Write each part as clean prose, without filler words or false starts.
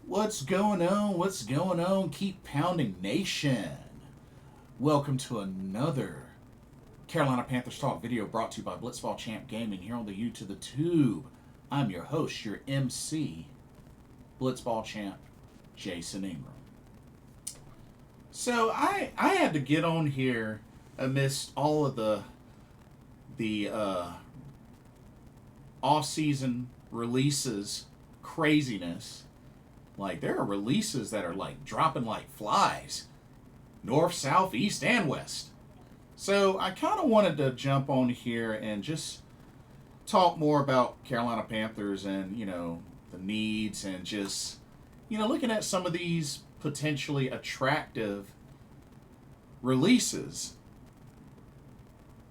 What's going on? What's going on? Keep pounding nation. Welcome to another Carolina Panthers Talk video brought to you by Blitzball Champ Gaming here on the U to the Tube. I'm your host, your MC, Blitzball Champ, Jason Ingram. So I had to get on here amidst all of the off season releases craziness. Like, there are releases that are like dropping like flies, north, south, east, and west. So I kind of wanted to jump on here and just talk more about Carolina Panthers and, the needs and just, looking at some of these potentially attractive releases.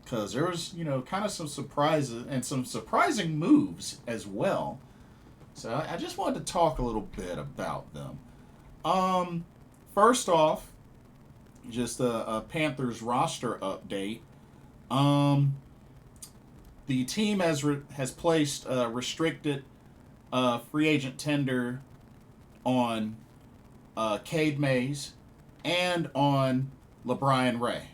Because there was, kind of some surprises and some surprising moves as well. So I just wanted to talk a little bit about them. First off, just a Panthers roster update. The team has placed a restricted free agent tender on Cade Mays and on LaBryan Ray.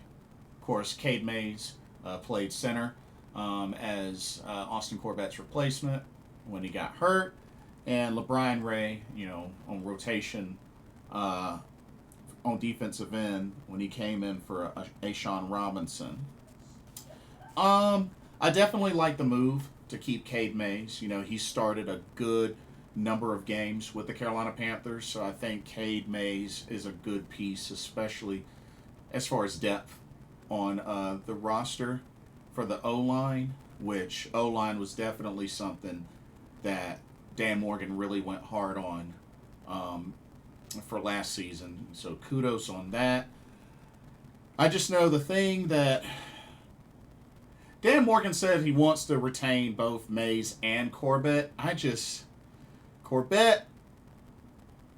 Of course, Cade Mays played center as Austin Corbett's replacement when he got hurt, and LaBryan Ray, on rotation on defensive end when he came in for A'Shawn Robinson. I definitely like the move to keep Cade Mays. He started a good number of games with the Carolina Panthers, so I think Cade Mays is a good piece, especially as far as depth on the roster for the O-line, which O-line was definitely something that Dan Morgan really went hard on for last season. So kudos on that. I just know the thing that Dan Morgan said he wants to retain both Mays and Corbett. Corbett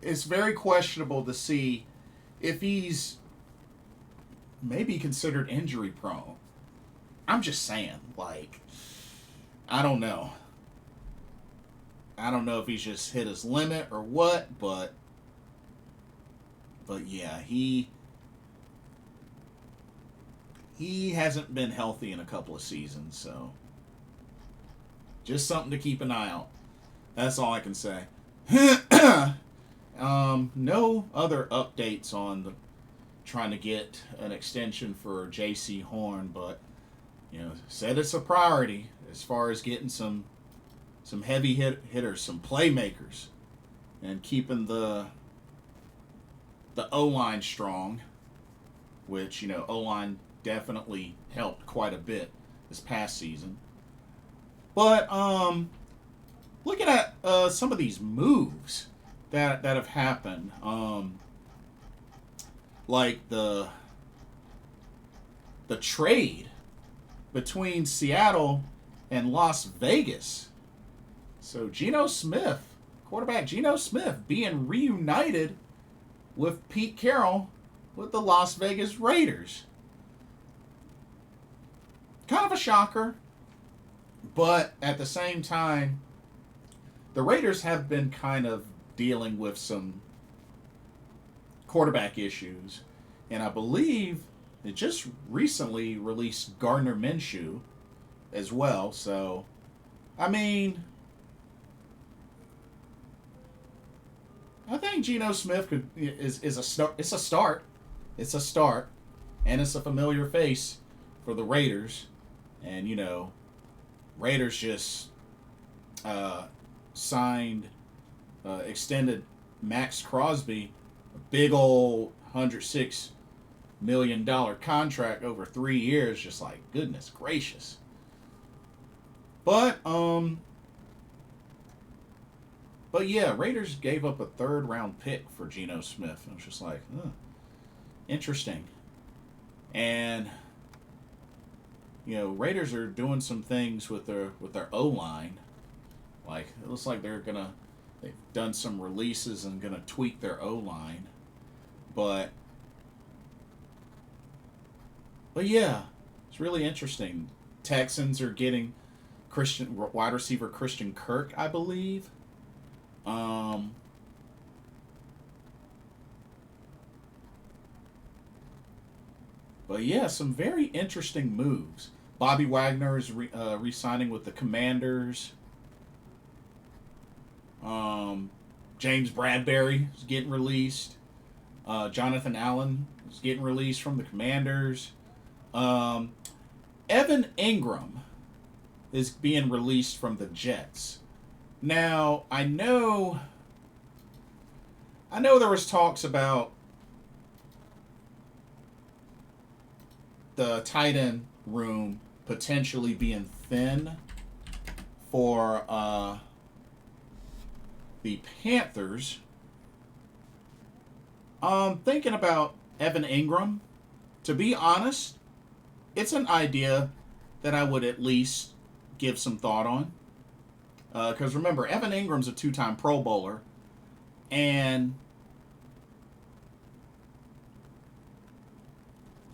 is very questionable to see if he's maybe considered injury prone. I'm just saying, I don't know. I don't know if he's just hit his limit or what, but yeah, he hasn't been healthy in a couple of seasons, so just something to keep an eye out. That's all I can say. No other updates on trying to get an extension for J.C. Horn, but said it's a priority as far as getting some heavy hitters, some playmakers, and keeping the O-line strong, which, O-line definitely helped quite a bit this past season. But looking at some of these moves that have happened, like the trade between Seattle and Las Vegas. So quarterback Geno Smith, being reunited with Pete Carroll with the Las Vegas Raiders. Kind of a shocker, but at the same time, the Raiders have been kind of dealing with some quarterback issues, and I believe they just recently released Gardner Minshew as well. So, I think Geno Smith is a start. It's a start. It's a start, and it's a familiar face for the Raiders. And Raiders just signed, extended Max Crosby, a big old $106 million contract over 3 years. Just like, goodness gracious. But yeah, Raiders gave up a third-round pick for Geno Smith. I was just like, interesting. And Raiders are doing some things with their O-line. Like, it looks like they've done some releases and gonna tweak their O-line. But yeah, it's really interesting. Texans are getting wide receiver Christian Kirk, I believe. But yeah, some very interesting moves. Bobby Wagner is re-signing with the Commanders. Um, James Bradbury is getting released. Jonathan Allen is getting released from the Commanders. Um, Evan Ingram is being released from the Jets. Now, I know there was talks about the tight end room potentially being thin for the Panthers. Thinking about Evan Ingram, to be honest, it's an idea that I would at least give some thought on. Because remember, Evan Ingram's a two-time Pro Bowler, and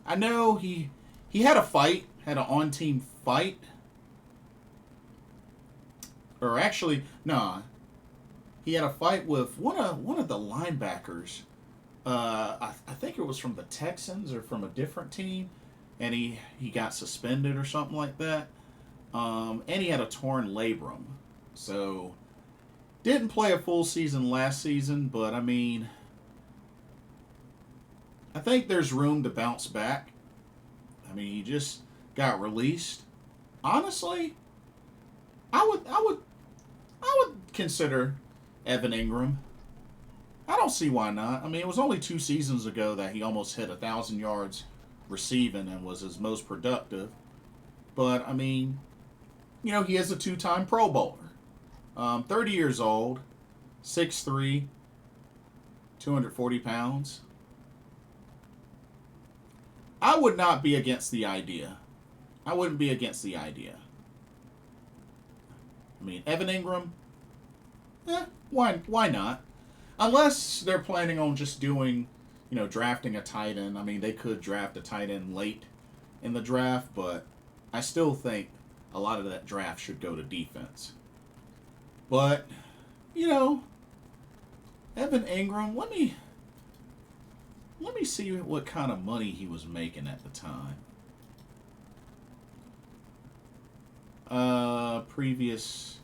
I know he had a fight, had an on-team fight, or actually, nah, he had a fight with one of the linebackers. I think it was from the Texans or from a different team, and he got suspended or something like that. And he had a torn labrum, so didn't play a full season last season. But I mean, I think there's room to bounce back. I mean, he just got released. Honestly, I would consider Evan Ingram. I don't see why not. I mean, it was only 2 seasons ago that he almost hit 1,000 yards receiving and was his most productive. But I mean, he is a two-time Pro Bowler. 30 years old, 6'3", 240 pounds. I would not be against the idea. I wouldn't be against the idea. I mean, Evan Ingram, why not? Unless they're planning on just doing, drafting a tight end. I mean, they could draft a tight end late in the draft, but I still think a lot of that draft should go to defense. But, Evan Ingram, let me see what kind of money he was making at the time. Previous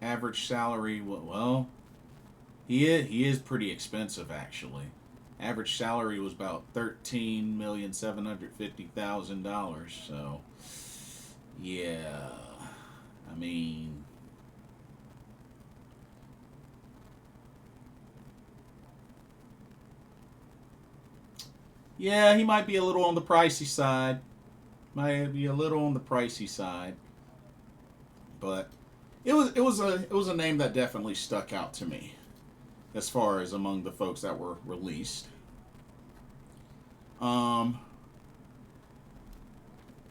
average salary, well, he is pretty expensive actually. Average salary was about $13,750,000. So, yeah, I mean, yeah, he might be a little on the pricey side. Might be a little on the pricey side, but it was a name that definitely stuck out to me as far as among the folks that were released. Um,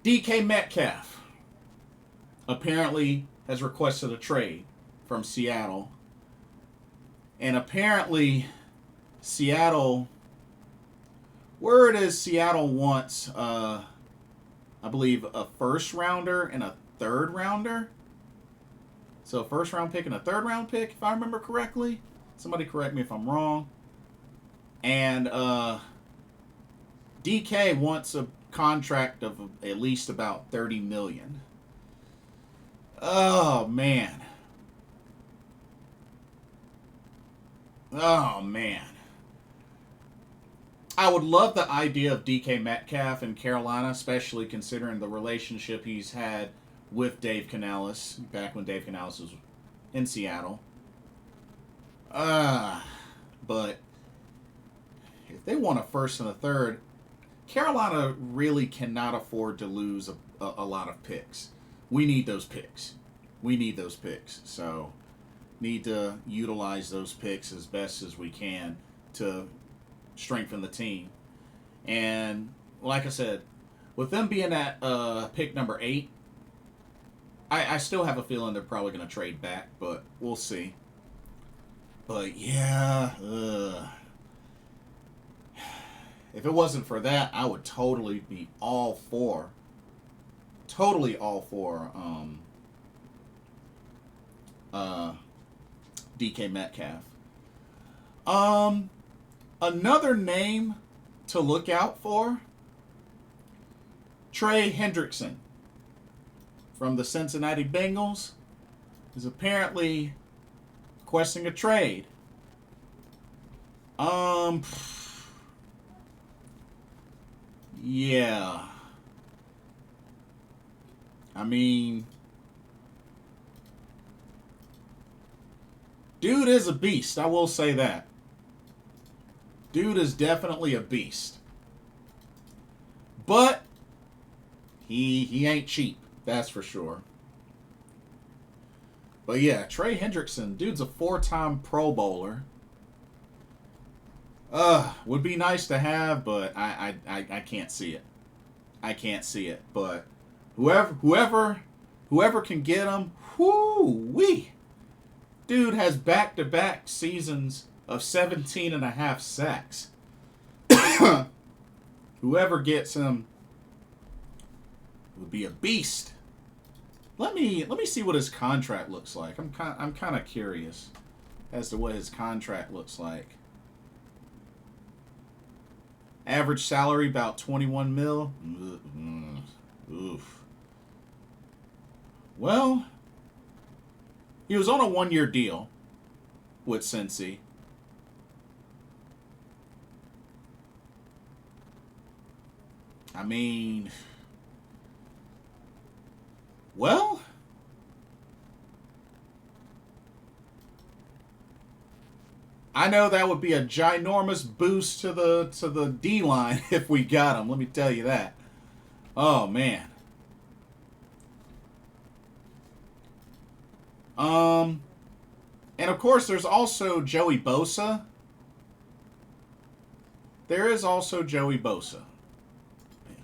DK Metcalf apparently has requested a trade from Seattle, and apparently Seattle, word is Seattle wants I believe a first rounder and a third rounder. So a first round pick and a third round pick, if I remember correctly. Somebody correct me if I'm wrong. And DK wants a contract of at least about $30 million. Oh man. Oh man. I would love the idea of DK Metcalf in Carolina, especially considering the relationship he's had with Dave Canales back when Dave Canales was in Seattle. But if they want a first and a third, Carolina really cannot afford to lose a lot of picks. We need those picks. We need those picks. So, need to utilize those picks as best as we can to strengthen the team. And like I said, with them being at pick number 8, I still have a feeling they're probably going to trade back, but we'll see. But yeah, if it wasn't for that, I would totally be totally all for DK Metcalf. Another name to look out for, Trey Hendrickson from the Cincinnati Bengals is apparently requesting a trade. Yeah. I mean, dude is a beast. I will say that. Dude is definitely a beast. But he ain't cheap. That's for sure. But yeah, Trey Hendrickson, dude's a 4-time Pro Bowler. Would be nice to have, but I can't see it. I can't see it. But whoever can get him, whoo-wee. Dude has back-to-back seasons of 17.5 sacks. Whoever gets him would be a beast. Let me see what his contract looks like. I'm kind of curious as to what his contract looks like. Average salary about 21 mil. Oof. Well, he was on a 1-year deal with Cincy. I mean, well, I know that would be a ginormous boost to the D line if we got him. Let me tell you that. Oh man. And of course, there's also Joey Bosa. There is also Joey Bosa,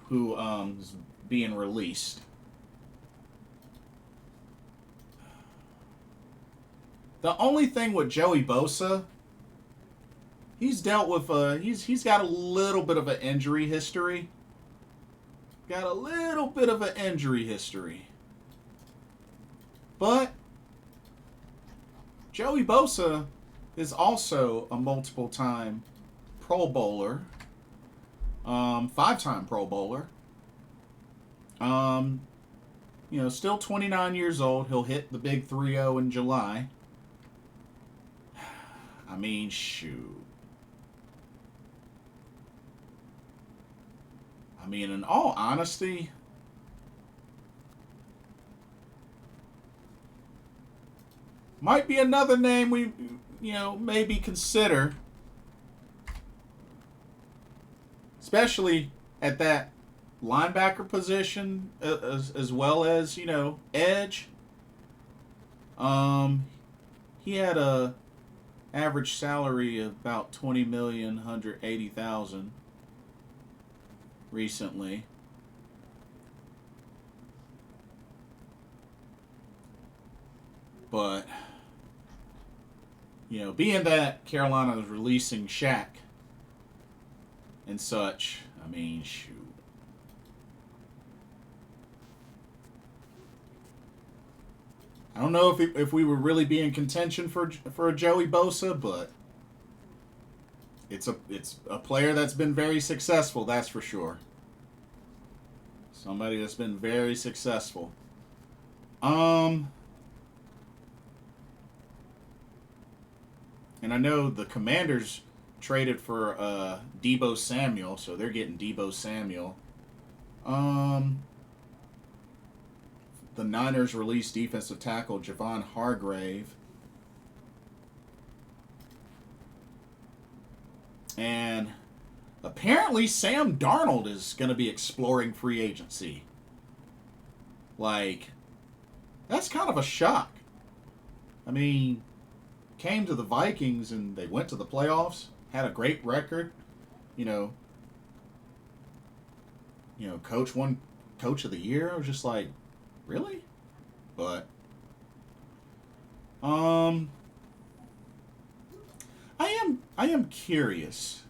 who is being released. The only thing with Joey Bosa, he's dealt with he's got a little bit of an injury history. Got a little bit of an injury history. But Joey Bosa is also a multiple-time Pro Bowler. 5-time Pro Bowler. Still 29 years old. He'll hit the big 3-0 in July. I mean, shoot. I mean, in all honesty, might be another name we, maybe consider. Especially at that linebacker position, as well as, edge. He had a average salary of about $20,180,000 recently. But, being that Carolina was releasing Shaq and such, I mean, shoot. I don't know if we would really be in contention for a Joey Bosa, but it's a player that's been very successful, that's for sure. Somebody that's been very successful. And I know the Commanders traded for Deebo Samuel, so they're getting Deebo Samuel. The Niners released defensive tackle Javon Hargrave. And apparently Sam Darnold is going to be exploring free agency. Like, that's kind of a shock. I mean, came to the Vikings and they went to the playoffs, had a great record. Coach won Coach of the Year. I was just like, really? But I am curious.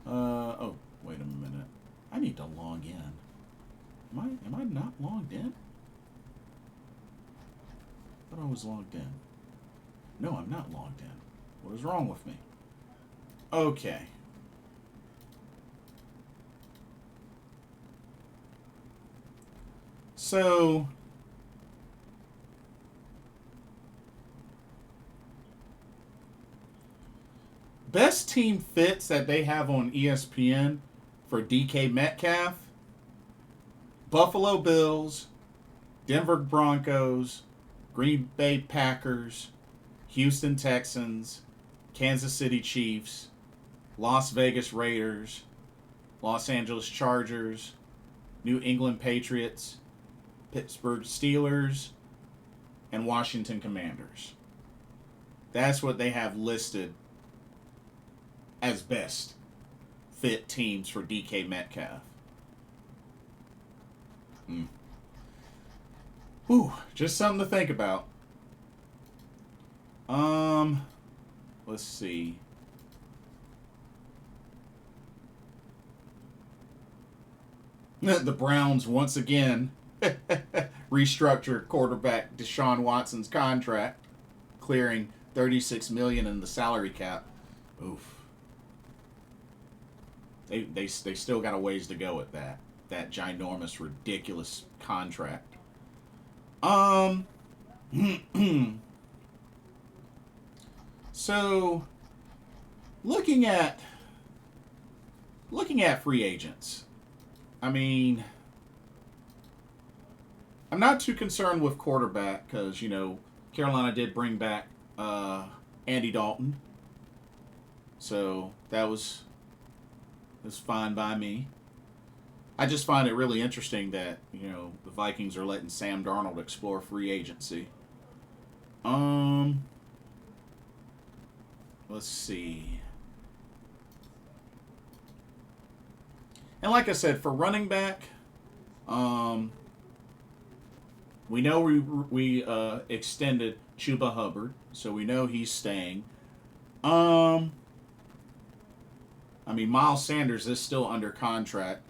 Oh, wait a minute. I need to log in. Am I not logged in? I thought I was logged in. No, I'm not logged in. What is wrong with me? Okay. So, best team fits that they have on ESPN for DK Metcalf: Buffalo Bills, Denver Broncos, Green Bay Packers, Houston Texans, Kansas City Chiefs, Las Vegas Raiders, Los Angeles Chargers, New England Patriots, Pittsburgh Steelers, and Washington Commanders. That's what they have listed as best fit teams for DK Metcalf. Hmm. Whew, just something to think about. Um, let's see. The Browns once again restructure quarterback Deshaun Watson's contract, clearing $36 million in the salary cap. Oof. They still got a ways to go at that ginormous, ridiculous contract. Um. So, looking at free agents, I mean, I'm not too concerned with quarterback because Carolina did bring back Andy Dalton, so that was fine by me. I just find it really interesting that the Vikings are letting Sam Darnold explore free agency. Um, let's see. And like I said, for running back, um, we know we extended Chuba Hubbard, so we know he's staying. Um, I mean, Miles Sanders is still under contract,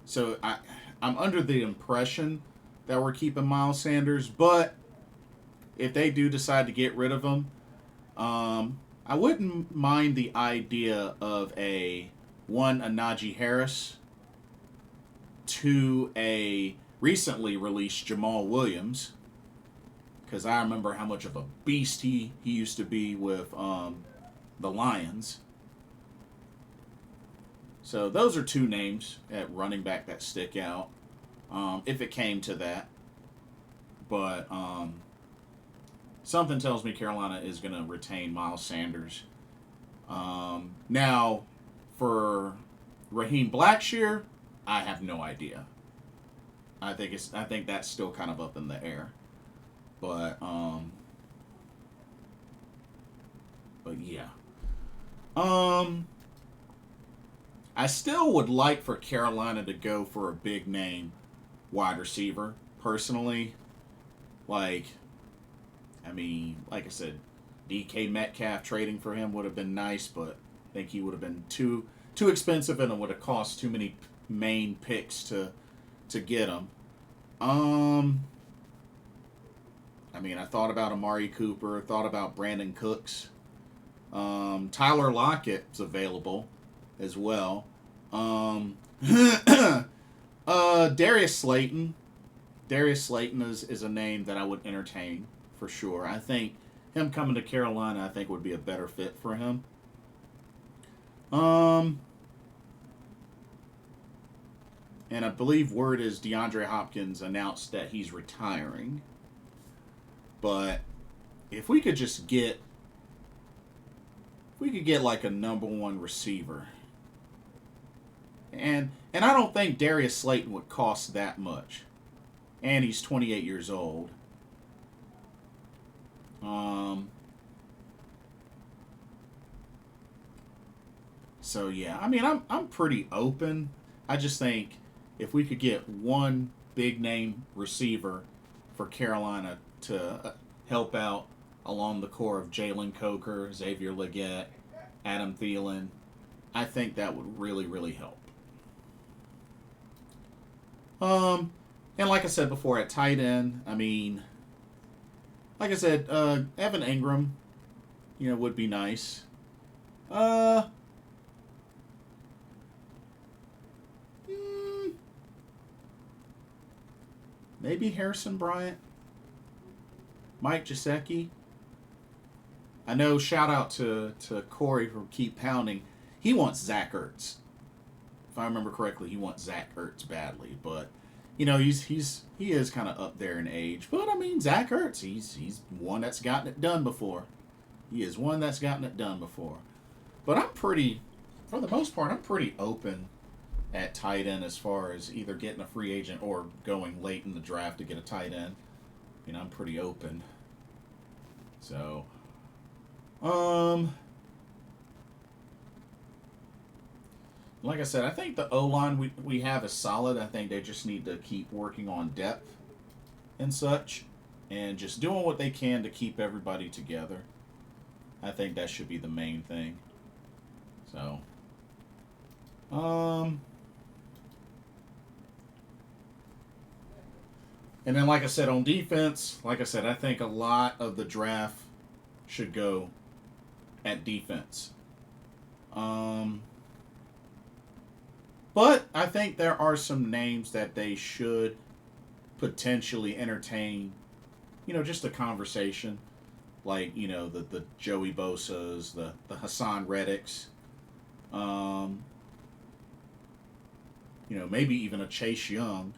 so I'm under the impression that we're keeping Miles Sanders, but if they do decide to get rid of him, I wouldn't mind the idea of a Najee Harris, to a recently released Jamal Williams, because I remember how much of a beast he used to be with the Lions. So those are two names at running back that stick out, if it came to that. But something tells me Carolina is going to retain Miles Sanders. Now, for Raheem Blackshear, I have no idea. I think that's still kind of up in the air. But yeah. I still would like for Carolina to go for a big name wide receiver, personally. Like, I mean, like I said, DK Metcalf trading for him would have been nice, but I think he would have been too expensive and it would have cost too many main picks to get him. I mean, I thought about Amari Cooper, thought about Brandon Cooks. Tyler Lockett's available as well. Darius Slayton. Darius Slayton is a name that I would entertain for sure. I think him coming to Carolina, I think would be a better fit for him. And I believe word is DeAndre Hopkins announced that he's retiring. But if we could just get like a number one receiver. And I don't think Darius Slayton would cost that much. And he's 28 years old. So yeah, I mean, I'm pretty open. I just think if we could get one big name receiver for Carolina to help out along the core of Jalen Coker, Xavier Legette, Adam Thielen, I think that would really, really help. And like I said before, at tight end, I mean, like I said, Evan Ingram, would be nice. Uh, mm, maybe Harrison Bryant, Mike Gesicki. I know. Shout out to Corey from Keep Pounding. He wants Zach Ertz. If I remember correctly, he wants Zach Ertz badly, but he is kind of up there in age. But I mean, Zach Ertz, he's one that's gotten it done before. He is one that's gotten it done before. But for the most part, I'm pretty open at tight end as far as either getting a free agent or going late in the draft to get a tight end. I'm pretty open. So, like I said, I think the O line we have is solid. I think they just need to keep working on depth and such, and just doing what they can to keep everybody together. I think that should be the main thing. So, and then like I said on defense, like I said, I think a lot of the draft should go at defense. But I think there are some names that they should potentially entertain, just a conversation. Like, the Joey Bosa's, the Hassan Reddicks, maybe even a Chase Young.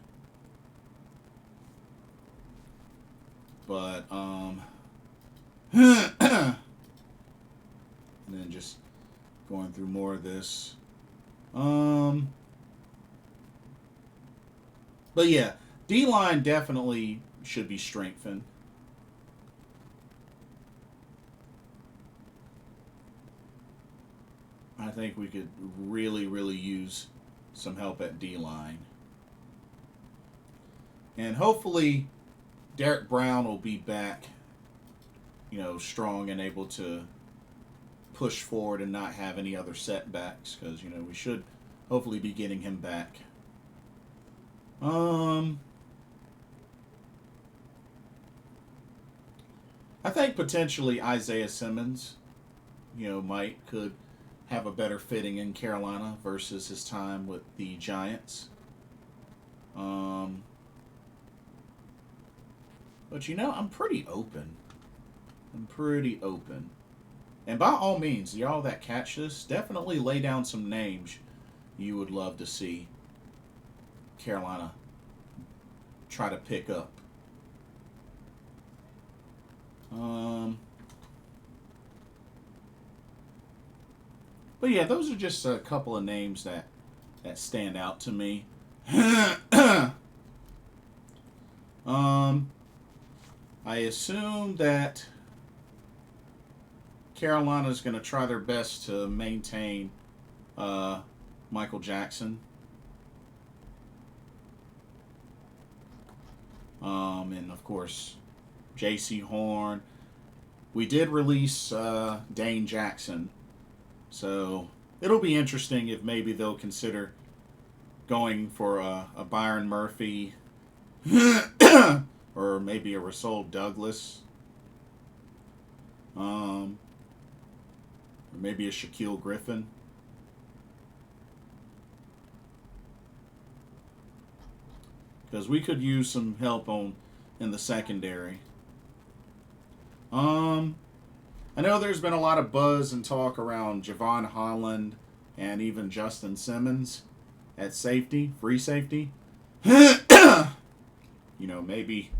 But, and then just going through more of this. But yeah, D-line definitely should be strengthened. I think we could really, really use some help at D-line. And hopefully Derek Brown will be back, strong and able to push forward and not have any other setbacks, because, we should hopefully be getting him back. I think potentially Isaiah Simmons, could have a better fitting in Carolina versus his time with the Giants. But I'm pretty open. And by all means, y'all that catch this, definitely lay down some names you would love to see Carolina try to pick up. But yeah, those are just a couple of names that stand out to me. I assume that Carolina's going to try their best to maintain Michael Jackson. And of course, J.C. Horn. We did release Dane Jackson, so it'll be interesting if maybe they'll consider going for a Byron Murphy or maybe a Rasul Douglas, or maybe a Shaquille Griffin. Because we could use some help in the secondary. I know there's been a lot of buzz and talk around Javon Holland and even Justin Simmons at safety, free safety. Maybe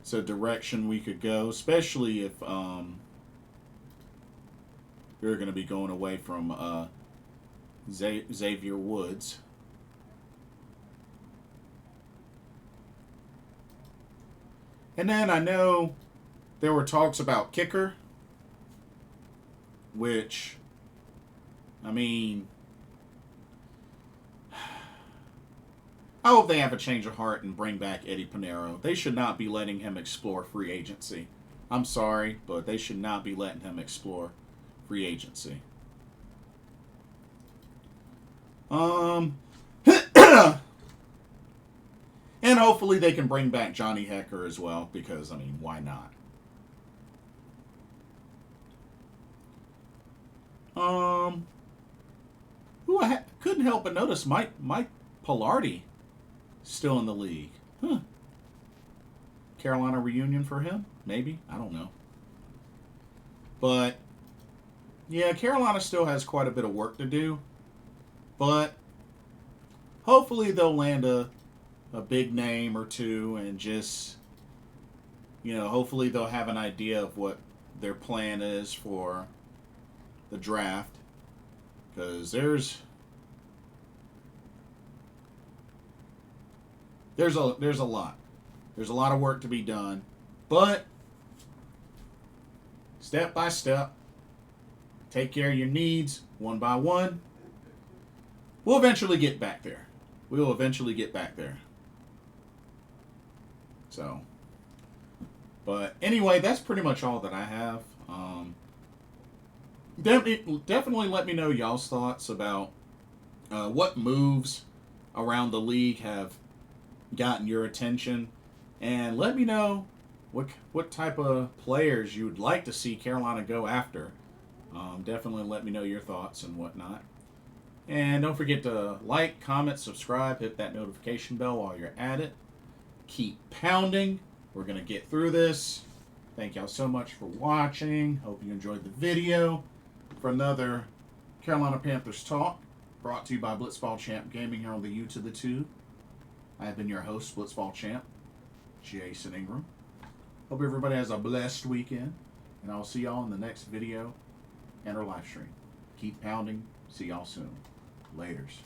it's a direction we could go, especially if you're going to be going away from Xavier Woods. And then I know there were talks about kicker, which, I hope they have a change of heart and bring back Eddie Pinheiro. They should not be letting him explore free agency. I'm sorry, but they should not be letting him explore free agency. And hopefully they can bring back Johnny Hecker as well, because, why not? Who couldn't help but notice Mike Pilardi still in the league. Huh. Carolina reunion for him? Maybe. I don't know. But, yeah, Carolina still has quite a bit of work to do. But hopefully they'll land a big name or two and just, hopefully they'll have an idea of what their plan is for the draft. Because there's a lot. There's a lot of work to be done. But step by step, take care of your needs one by one. We'll eventually get back there. We will eventually get back there. So, but anyway, that's pretty much all that I have. Definitely let me know y'all's thoughts about what moves around the league have gotten your attention, and let me know what type of players you would like to see Carolina go after. Definitely let me know your thoughts and whatnot. And don't forget to like, comment, subscribe, hit that notification bell while you're at it. Keep pounding. We're going to get through this. Thank y'all so much for watching. Hope you enjoyed the video. For another Carolina Panthers talk, brought to you by Blitzball Champ Gaming here on the U to the Tube. I have been your host, Blitzball Champ, Jason Ingram. Hope everybody has a blessed weekend, and I'll see y'all in the next video and our live stream. Keep pounding. See y'all soon. Laters.